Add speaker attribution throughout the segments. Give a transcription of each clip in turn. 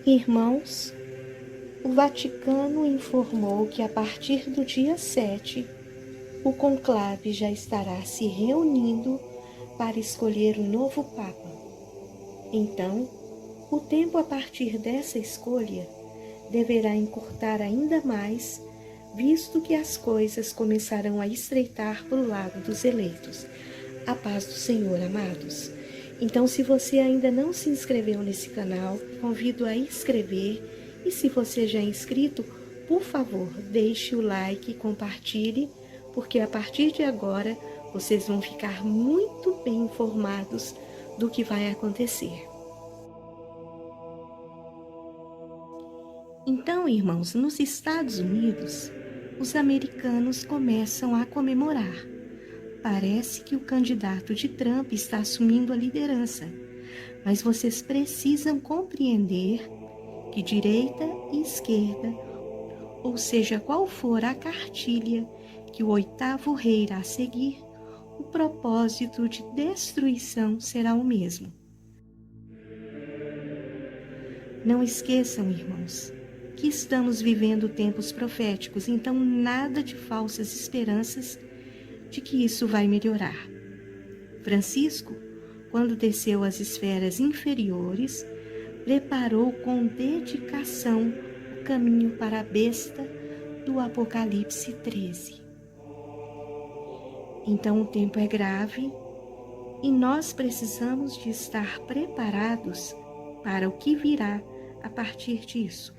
Speaker 1: Irmãos, o Vaticano informou que a partir do dia 7, o conclave já estará se reunindo para escolher o novo Papa. Então, o tempo a partir dessa escolha deverá encurtar ainda mais, visto que as coisas começarão a estreitar para o lado dos eleitos. A paz do Senhor, amados. Então, se você ainda não se inscreveu nesse canal, convido a inscrever. E se você já é inscrito, por favor, deixe o like e compartilhe, porque a partir de agora vocês vão ficar muito bem informados do que vai acontecer. Então, irmãos, nos Estados Unidos, os americanos começam a comemorar. Parece que o candidato de Trump está assumindo a liderança, mas vocês precisam compreender que direita e esquerda, ou seja, qual for a cartilha que o oitavo rei irá seguir, o propósito de destruição será o mesmo. Não esqueçam, irmãos, que estamos vivendo tempos proféticos, então nada de falsas esperanças de que isso vai melhorar. Francisco, quando desceu às esferas inferiores, preparou com dedicação o caminho para a besta do Apocalipse 13. Então o tempo é grave e nós precisamos de estar preparados para o que virá a partir disso.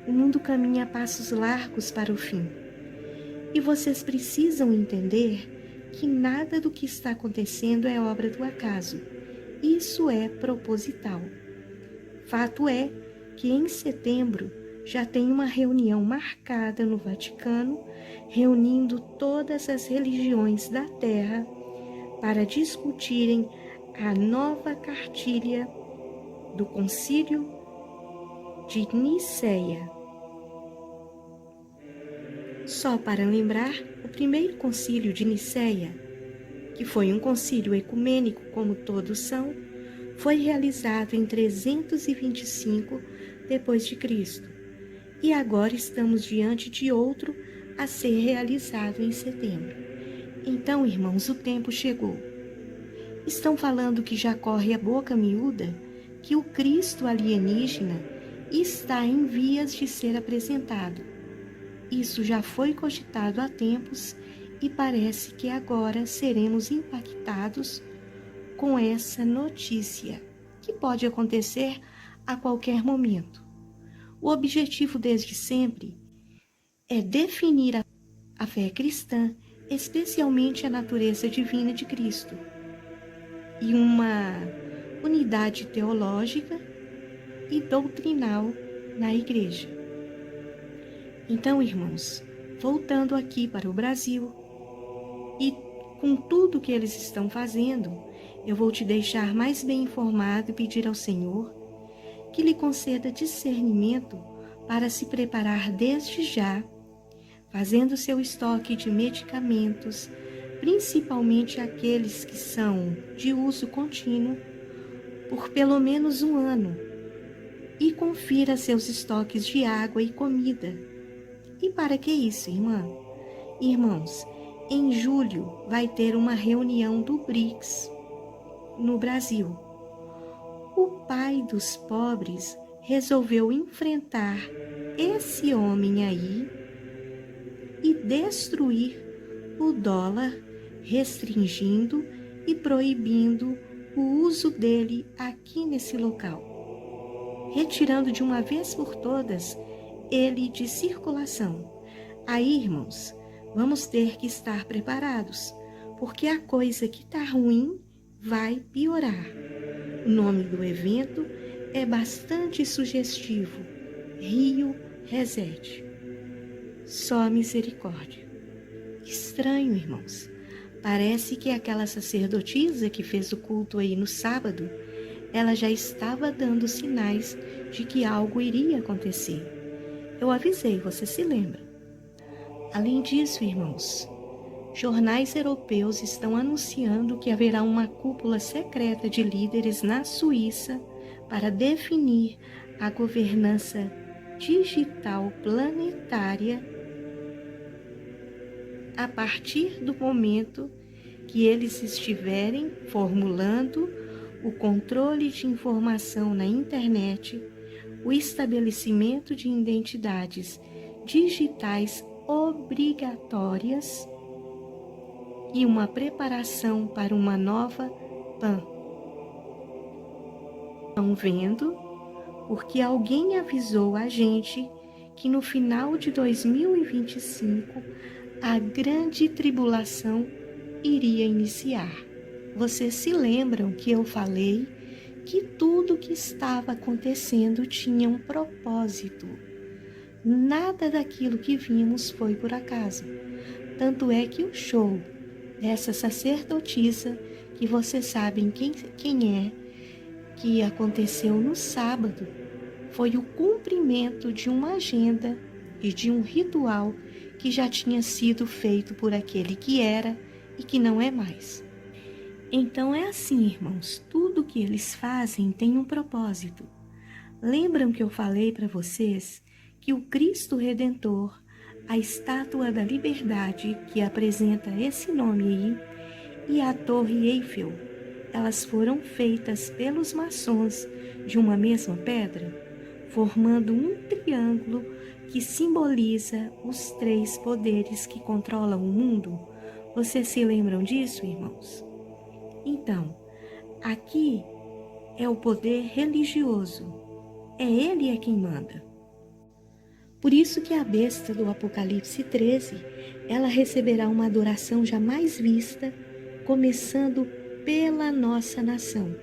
Speaker 1: O mundo caminha a passos largos para o fim. E vocês precisam entender que nada do que está acontecendo é obra do acaso. Isso é proposital. Fato é que em setembro já tem uma reunião marcada no Vaticano, reunindo todas as religiões da Terra para discutirem a nova cartilha do Concílio de Nicéia. Só para lembrar, o primeiro concílio de Nicéia, que foi um concílio ecumênico como todos são, foi realizado em 325 d.C. E agora estamos diante de outro a ser realizado em setembro. Então, irmãos, o tempo chegou. Estão falando que já corre a boca miúda que o Cristo alienígena está em vias de ser apresentado. Isso já foi cogitado há tempos e parece que agora seremos impactados com essa notícia, que pode acontecer a qualquer momento. O objetivo desde sempre é definir a fé cristã, especialmente a natureza divina de Cristo, e uma unidade teológica e doutrinal na Igreja. Então, irmãos, voltando aqui para o Brasil, e com tudo que eles estão fazendo, eu vou te deixar mais bem informado e pedir ao Senhor que lhe conceda discernimento para se preparar desde já, fazendo seu estoque de medicamentos, principalmente aqueles que são de uso contínuo, por pelo menos 1 ano, e confira seus estoques de água e comida. E para que isso, irmã? Irmãos, em julho vai ter uma reunião do BRICS no Brasil. O pai dos pobres resolveu enfrentar esse homem aí e destruir o dólar, restringindo e proibindo o uso dele aqui nesse local, retirando de uma vez por todas ele de circulação. Aí, irmãos, vamos ter que estar preparados, porque a coisa que está ruim vai piorar. O nome do evento é bastante sugestivo: Rio Reset. Só misericórdia. Estranho, irmãos. Parece que aquela sacerdotisa que fez o culto aí no sábado, ela já estava dando sinais de que algo iria acontecer. Eu avisei, você se lembra? Além disso, irmãos, jornais europeus estão anunciando que haverá uma cúpula secreta de líderes na Suíça para definir a governança digital planetária a partir do momento que eles estiverem formulando o controle de informação na internet, o estabelecimento de identidades digitais obrigatórias e uma preparação para uma nova PAN. Estão vendo? Porque alguém avisou a gente que no final de 2025 a grande tribulação iria iniciar. Vocês se lembram que eu falei que tudo que estava acontecendo tinha um propósito. Nada daquilo que vimos foi por acaso. Tanto é que o show dessa sacerdotisa, que vocês sabem quem é, que aconteceu no sábado, foi o cumprimento de uma agenda e de um ritual que já tinha sido feito por aquele que era e que não é mais. Então é assim, irmãos, tudo que eles fazem tem um propósito. Lembram que eu falei para vocês que o Cristo Redentor, a estátua da liberdade que apresenta esse nome aí, e a Torre Eiffel, elas foram feitas pelos maçons de uma mesma pedra, formando um triângulo que simboliza os 3 poderes que controlam o mundo. Vocês se lembram disso, irmãos? Então, aqui é o poder religioso. É ele quem manda. Por isso que a besta do Apocalipse 13, ela receberá uma adoração jamais vista, começando pela nossa nação.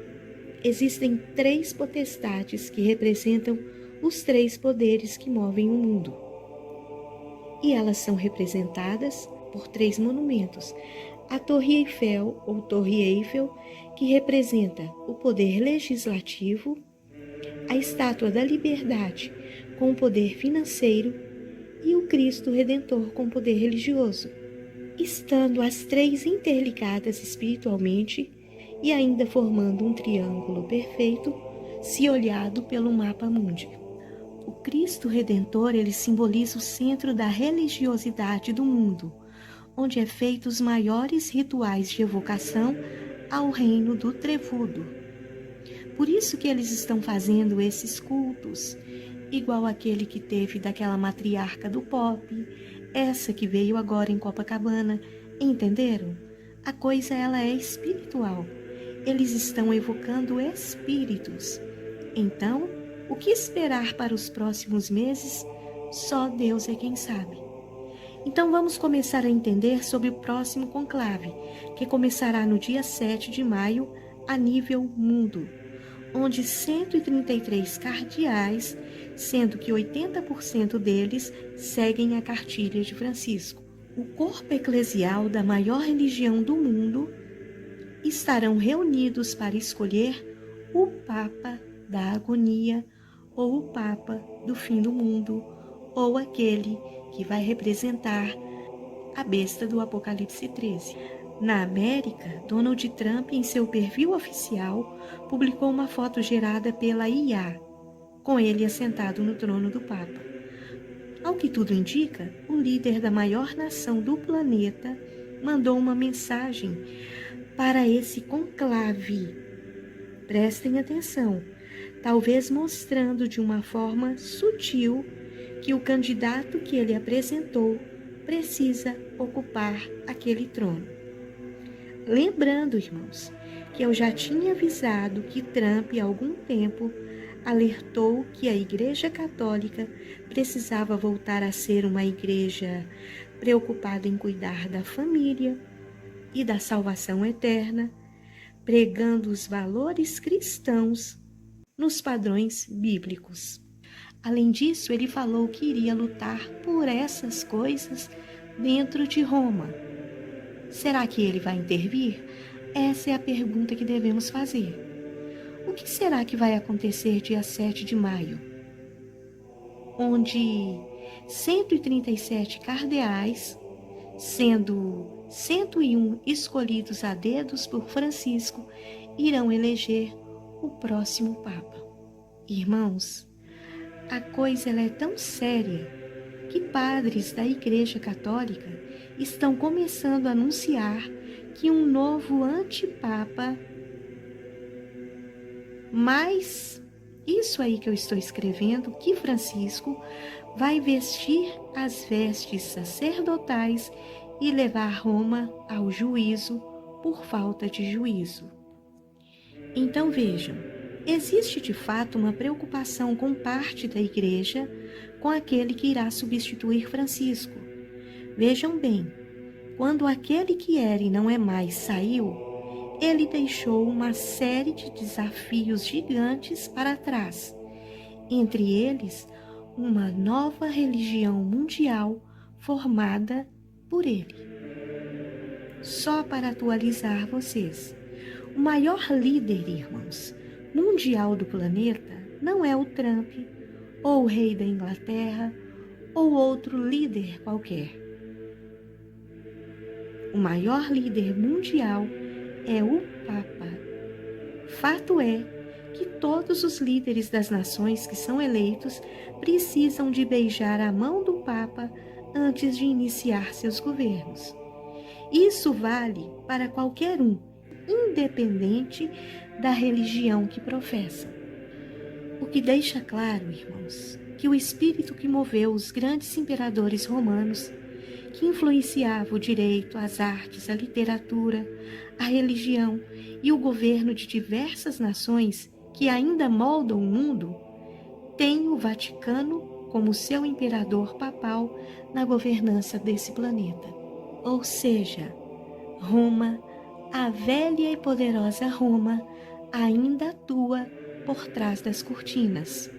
Speaker 1: Existem 3 potestades que representam os 3 poderes que movem o mundo. E elas são representadas por 3 monumentos. A Torre Eiffel, ou Torre Eiffel, que representa o poder legislativo, a Estátua da Liberdade, com o poder financeiro, e o Cristo Redentor com poder religioso, estando as 3 interligadas espiritualmente e ainda formando um triângulo perfeito, se olhado pelo mapa mundi. O Cristo Redentor, ele simboliza o centro da religiosidade do mundo, onde é feito os maiores rituais de evocação ao reino do Trevudo. Por isso que eles estão fazendo esses cultos, igual aquele que teve daquela matriarca do pop, essa que veio agora em Copacabana, entenderam? A coisa ela é espiritual. Eles estão evocando espíritos. Então, o que esperar para os próximos meses? Só Deus é quem sabe. Então vamos começar a entender sobre o próximo conclave, que começará no dia 7 de maio a nível mundo, onde 133 cardeais, sendo que 80% deles seguem a cartilha de Francisco, o corpo eclesial da maior religião do mundo, estarão reunidos para escolher o Papa da agonia ou o Papa do fim do mundo, ou aquele que vai representar a besta do Apocalipse 13. Na América, Donald Trump, em seu perfil oficial, publicou uma foto gerada pela IA, com ele assentado no trono do Papa. Ao que tudo indica, o líder da maior nação do planeta mandou uma mensagem para esse conclave. Prestem atenção, talvez mostrando de uma forma sutil que o candidato que ele apresentou precisa ocupar aquele trono. Lembrando, irmãos, que eu já tinha avisado que Trump, há algum tempo, alertou que a Igreja Católica precisava voltar a ser uma igreja preocupada em cuidar da família e da salvação eterna, pregando os valores cristãos nos padrões bíblicos. Além disso, ele falou que iria lutar por essas coisas dentro de Roma. Será que ele vai intervir? Essa é a pergunta que devemos fazer. O que será que vai acontecer dia 7 de maio? Onde 137 cardeais, sendo 101 escolhidos a dedos por Francisco, irão eleger o próximo Papa. Irmãos, a coisa ela é tão séria que padres da Igreja Católica estão começando a anunciar que um novo antipapa, mas isso aí que eu estou escrevendo, que Francisco vai vestir as vestes sacerdotais e levar Roma ao juízo por falta de juízo. Então vejam, existe de fato uma preocupação com parte da Igreja com aquele que irá substituir Francisco. Vejam bem, quando aquele que era e não é mais saiu, ele deixou uma série de desafios gigantes para trás, entre eles uma nova religião mundial formada por ele. Só para atualizar vocês, o maior líder, irmãos, mundial do planeta não é o Trump, ou o rei da Inglaterra, ou outro líder qualquer. O maior líder mundial é o Papa. Fato é que todos os líderes das nações que são eleitos precisam de beijar a mão do Papa antes de iniciar seus governos. Isso vale para qualquer um, independente da religião que professam. O que deixa claro, irmãos, que o espírito que moveu os grandes imperadores romanos, que influenciava o direito, as artes, a literatura, a religião e o governo de diversas nações que ainda moldam o mundo, tem o Vaticano como seu imperador papal na governança desse planeta. Ou seja, Roma, a velha e poderosa Roma, ainda atua por trás das cortinas.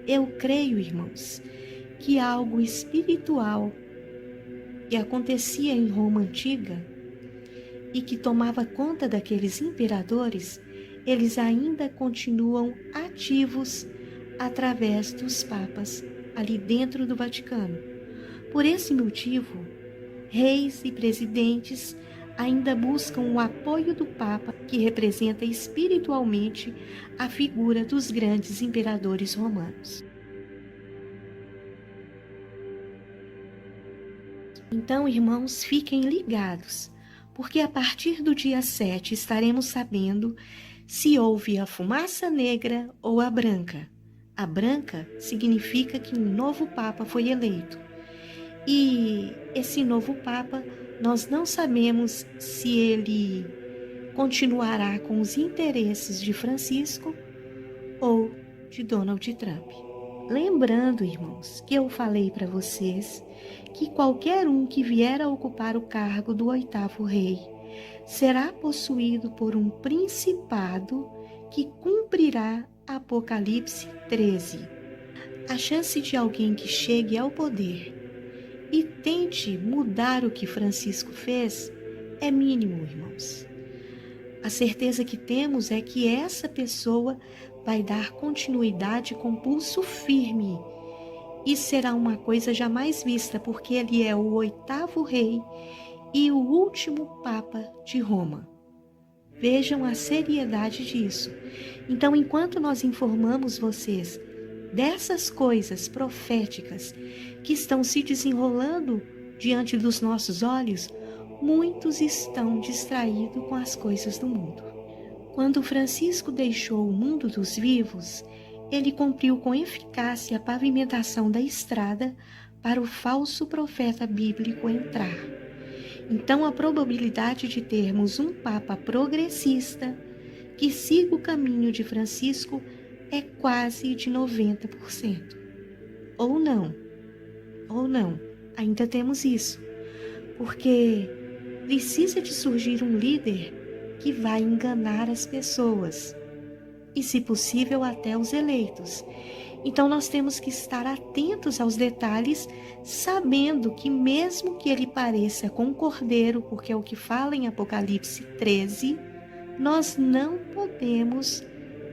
Speaker 1: Eu creio, irmãos, que algo espiritual que acontecia em Roma antiga e que tomava conta daqueles imperadores, eles ainda continuam ativos através dos papas ali dentro do Vaticano. Por esse motivo, reis e presidentes ainda buscam o apoio do Papa, que representa espiritualmente a figura dos grandes imperadores romanos. Então, irmãos, fiquem ligados, porque a partir do dia 7 estaremos sabendo se houve a fumaça negra ou a branca. A branca significa que um novo Papa foi eleito. E esse novo Papa, nós não sabemos se ele continuará com os interesses de Francisco ou de Donald Trump. Lembrando, irmãos, que eu falei para vocês que qualquer um que vier a ocupar o cargo do oitavo rei será possuído por um principado que cumprirá Apocalipse 13. A chance de alguém que chegue ao poder e tente mudar o que Francisco fez é mínimo, irmãos. A certeza que temos é que essa pessoa vai dar continuidade com pulso firme e será uma coisa jamais vista, porque ele é o oitavo rei e o último Papa de Roma. Vejam a seriedade disso. Então, enquanto nós informamos vocês dessas coisas proféticas que estão se desenrolando diante dos nossos olhos, muitos estão distraídos com as coisas do mundo. Quando Francisco deixou o mundo dos vivos, ele cumpriu com eficácia a pavimentação da estrada para o falso profeta bíblico entrar. Então, a probabilidade de termos um Papa progressista que siga o caminho de Francisco é quase de 90%. Ou não, ainda temos isso, porque precisa de surgir um líder que vai enganar as pessoas e, se possível, até os eleitos. Então nós temos que estar atentos aos detalhes, sabendo que mesmo que ele pareça com um cordeiro, porque é o que fala em Apocalipse 13, nós não podemos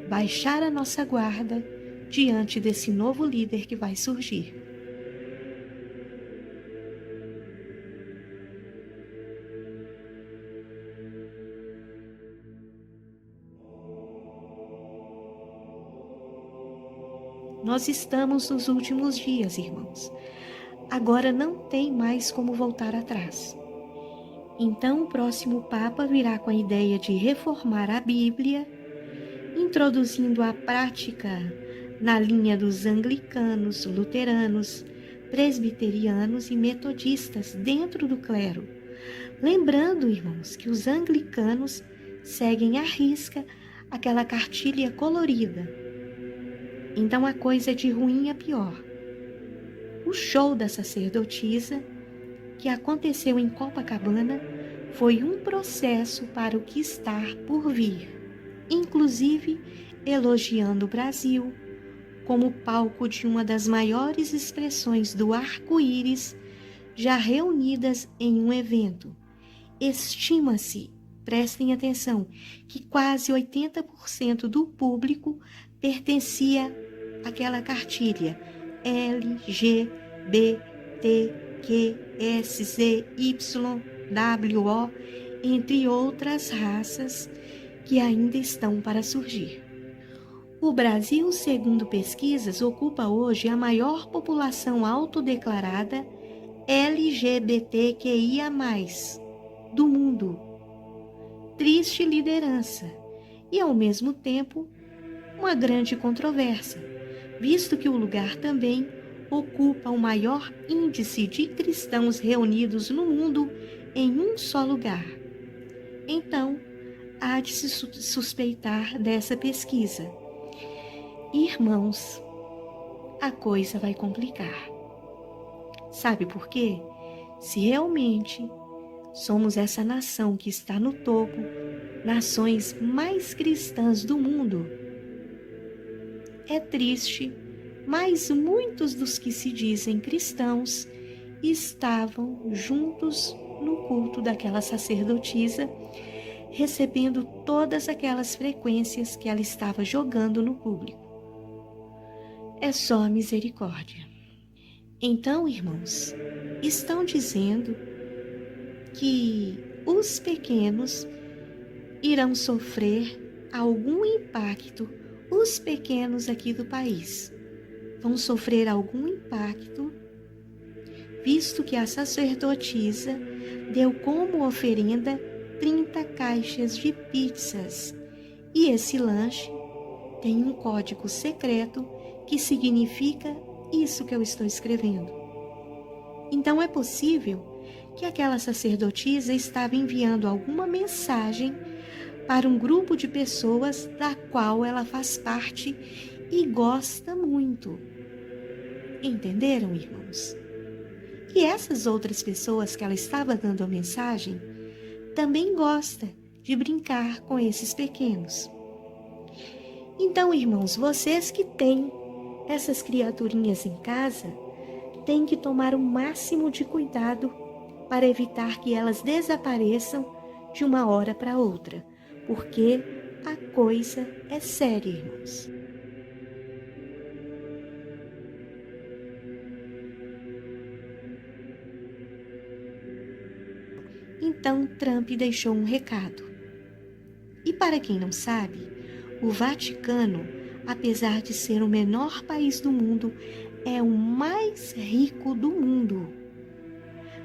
Speaker 1: baixar a nossa guarda diante desse novo líder que vai surgir. Nós estamos nos últimos dias, irmãos. Agora não tem mais como voltar atrás. Então, o próximo Papa virá com a ideia de reformar a Bíblia, introduzindo a prática na linha dos anglicanos, luteranos, presbiterianos e metodistas dentro do clero. Lembrando, irmãos, que os anglicanos seguem à risca aquela cartilha colorida. Então a coisa é de ruim a pior. O show da sacerdotisa, que aconteceu em Copacabana, foi um processo para o que está por vir, inclusive elogiando o Brasil como palco de uma das maiores expressões do arco-íris já reunidas em um evento. Estima-se, prestem atenção, que quase 80% do público pertencia àquela cartilha LGBTQSZYWO, entre outras raças que ainda estão para surgir. O Brasil, segundo pesquisas, ocupa hoje a maior população autodeclarada LGBTQIA+, do mundo. Triste liderança e, ao mesmo tempo, uma grande controvérsia, visto que o lugar também ocupa o maior índice de cristãos reunidos no mundo em um só lugar. Então, há de se suspeitar dessa pesquisa. Irmãos, a coisa vai complicar. Sabe por quê? Se realmente somos essa nação que está no topo, nações mais cristãs do mundo, é triste, mas muitos dos que se dizem cristãos estavam juntos no culto daquela sacerdotisa, recebendo todas aquelas frequências que ela estava jogando no público. É só misericórdia. Então, irmãos, estão dizendo que os pequenos irão sofrer algum impacto, os pequenos aqui do país vão sofrer algum impacto, visto que a sacerdotisa deu como oferenda 30 caixas de pizzas e esse lanche tem um código secreto que significa isso que eu estou escrevendo. Então é possível que aquela sacerdotisa estava enviando alguma mensagem para um grupo de pessoas da qual ela faz parte e gosta muito. Entenderam, irmãos? E essas outras pessoas que ela estava dando a mensagem também gosta de brincar com esses pequenos. Então, irmãos, vocês que têm essas criaturinhas em casa, têm que tomar o máximo de cuidado para evitar que elas desapareçam de uma hora para outra, porque a coisa é séria, irmãos. Então, Trump deixou um recado. E para quem não sabe, o Vaticano, apesar de ser o menor país do mundo, é o mais rico do mundo.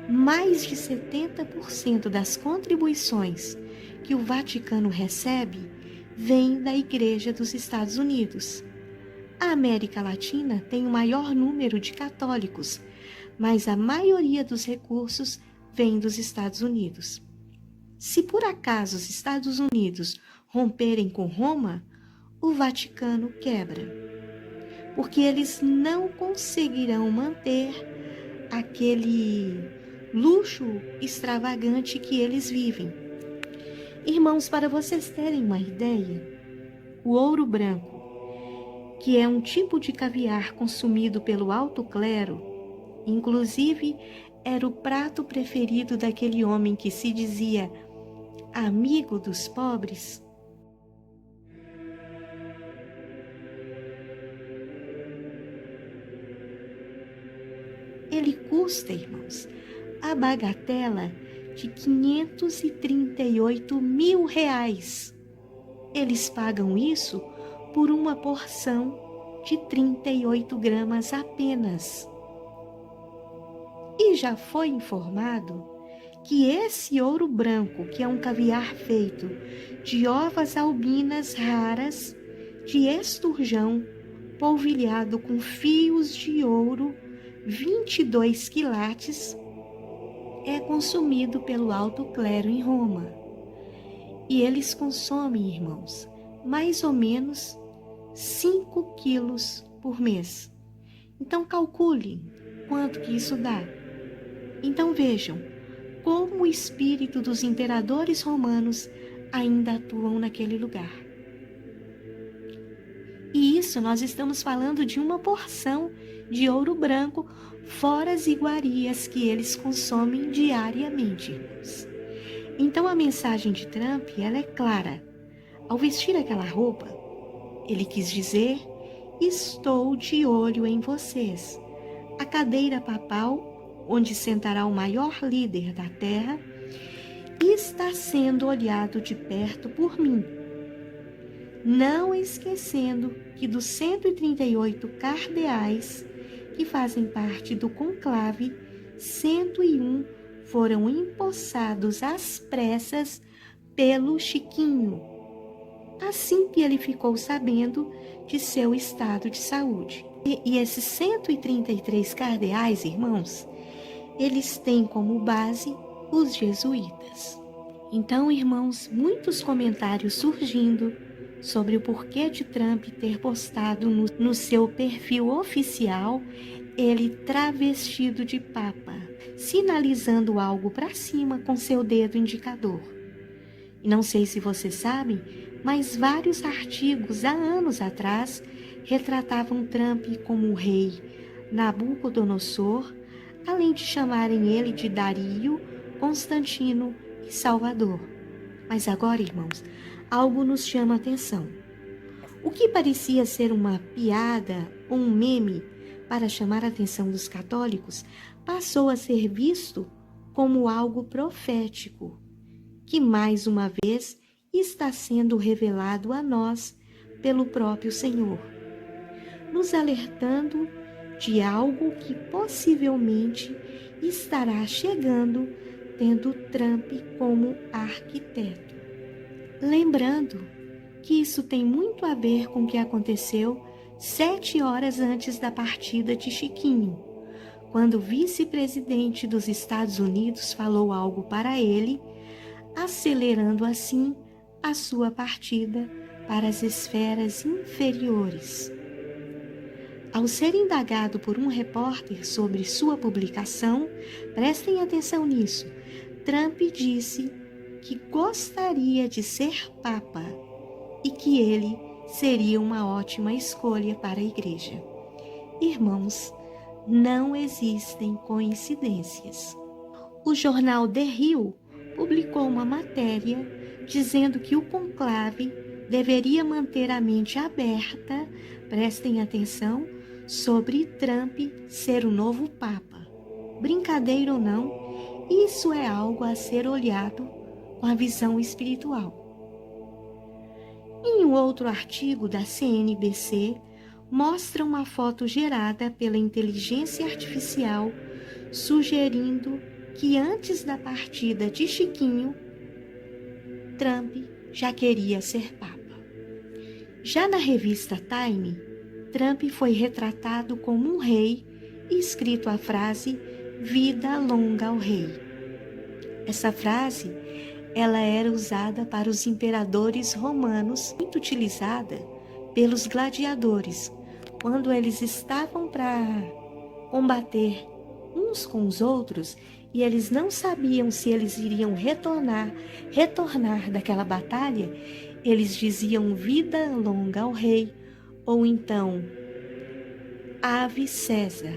Speaker 1: Mais de 70% das contribuições que o Vaticano recebe vem da Igreja dos Estados Unidos. A América Latina tem o maior número de católicos, mas a maioria dos recursos vem dos Estados Unidos. Se por acaso os Estados Unidos romperem com Roma, o Vaticano quebra, porque eles não conseguirão manter aquele luxo extravagante que eles vivem. Irmãos, para vocês terem uma ideia, o ouro branco, que é um tipo de caviar consumido pelo alto clero, inclusive era o prato preferido daquele homem que se dizia amigo dos pobres. Ele custa, irmãos, a bagatela de R$538 mil. Eles pagam isso por uma porção de 38 gramas apenas. E já foi informado que esse ouro branco, que é um caviar feito de ovas albinas raras, de esturjão, polvilhado com fios de ouro, 22 quilates, é consumido pelo alto clero em Roma. E eles consomem, irmãos, mais ou menos 5 quilos por mês. Então calculem quanto que isso dá. Então vejam como o espírito dos imperadores romanos ainda atuam naquele lugar. E isso nós estamos falando de uma porção de ouro branco, fora as iguarias que eles consomem diariamente, irmãos. Então a mensagem de Trump, ela é clara. Ao vestir aquela roupa, ele quis dizer: estou de olho em vocês. A cadeira papal, onde sentará o maior líder da terra, está sendo olhado de perto por mim. Não esquecendo que dos 138 cardeais que fazem parte do conclave, 101 foram empossados às pressas pelo Chiquinho. Assim que ele ficou sabendo de seu estado de saúde. E esses 133 cardeais, irmãos, eles têm como base os jesuítas. Então, irmãos, muitos comentários surgindo sobre o porquê de Trump ter postado no seu perfil oficial ele travestido de papa, sinalizando algo para cima com seu dedo indicador. E não sei se vocês sabem, mas vários artigos há anos atrás retratavam Trump como o rei Nabucodonosor, além de chamarem ele de Dario, Constantino e Salvador. Mas agora, irmãos, algo nos chama a atenção. O que parecia ser uma piada ou um meme para chamar a atenção dos católicos passou a ser visto como algo profético, que mais uma vez está sendo revelado a nós pelo próprio Senhor, nos alertando de algo que possivelmente estará chegando, tendo Trump como arquiteto. Lembrando que isso tem muito a ver com o que aconteceu 7 horas antes da partida de Chiquinho, quando o vice-presidente dos Estados Unidos falou algo para ele, acelerando assim a sua partida para as esferas inferiores. Ao ser indagado por um repórter sobre sua publicação, prestem atenção nisso, Trump disse que gostaria de ser papa e que ele seria uma ótima escolha para a igreja. Irmãos, não existem coincidências. O jornal The Hill publicou uma matéria dizendo que o conclave deveria manter a mente aberta, prestem atenção, sobre Trump ser o novo Papa. Brincadeira ou não, isso é algo a ser olhado com a visão espiritual. Em um outro artigo da CNBC, mostra uma foto gerada pela inteligência artificial, sugerindo que antes da partida de Chiquinho, Trump já queria ser Papa. Já na revista Time, Trump foi retratado como um rei e escrito a frase "Vida longa ao rei". Essa frase, ela era usada para os imperadores romanos, muito utilizada pelos gladiadores, quando eles estavam para combater uns com os outros e eles não sabiam se eles iriam retornar daquela batalha, eles diziam "Vida longa ao rei", ou então "Ave César".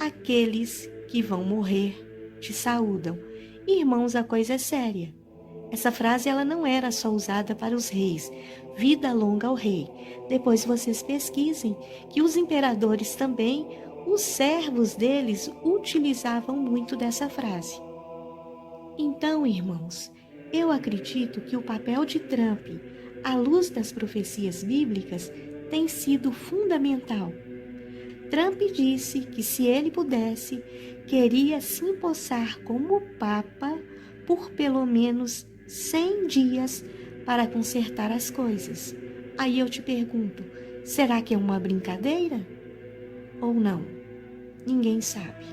Speaker 1: Aqueles que vão morrer te saúdam. Irmãos, a coisa é séria. Essa frase ela não era só usada para os reis, "Vida longa ao rei". Depois vocês pesquisem que os imperadores também, os servos deles utilizavam muito dessa frase. Então, irmãos, eu acredito que o papel de Trump, à luz das profecias bíblicas, tem sido fundamental. Trump disse que, se ele pudesse, queria se empossar como Papa por pelo menos 100 dias para consertar as coisas. Aí eu te pergunto, será que é uma brincadeira? Ou não? Ninguém sabe.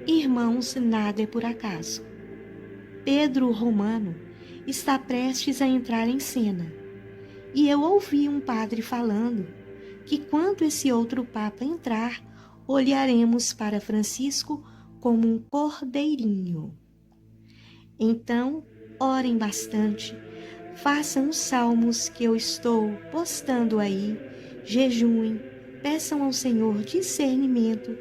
Speaker 1: Irmãos, nada é por acaso. Pedro Romano está prestes a entrar em cena. E eu ouvi um padre falando que, quando esse outro Papa entrar, olharemos para Francisco como um cordeirinho. Então, orem bastante, façam os salmos que eu estou postando aí, jejuem, peçam ao Senhor discernimento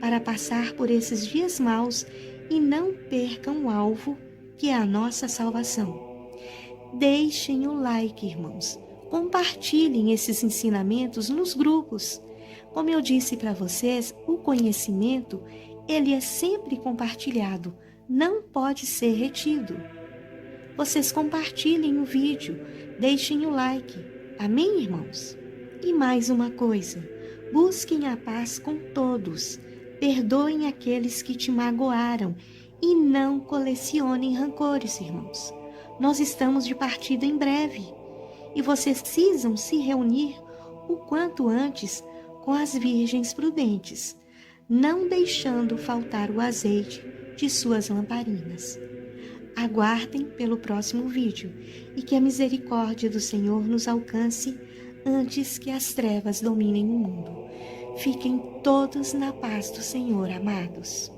Speaker 1: para passar por esses dias maus e não percam o alvo, que é a nossa salvação. Deixem o like, irmãos. Compartilhem esses ensinamentos nos grupos. Como eu disse para vocês, o conhecimento, ele é sempre compartilhado, não pode ser retido. Vocês compartilhem o vídeo, deixem o like. Amém, irmãos? E mais uma coisa, busquem a paz com todos, perdoem aqueles que te magoaram e não colecionem rancores, irmãos. Nós estamos de partida em breve e vocês precisam se reunir o quanto antes com as virgens prudentes, não deixando faltar o azeite de suas lamparinas. Aguardem pelo próximo vídeo e que a misericórdia do Senhor nos alcance antes que as trevas dominem o mundo. Fiquem todos na paz do Senhor, amados.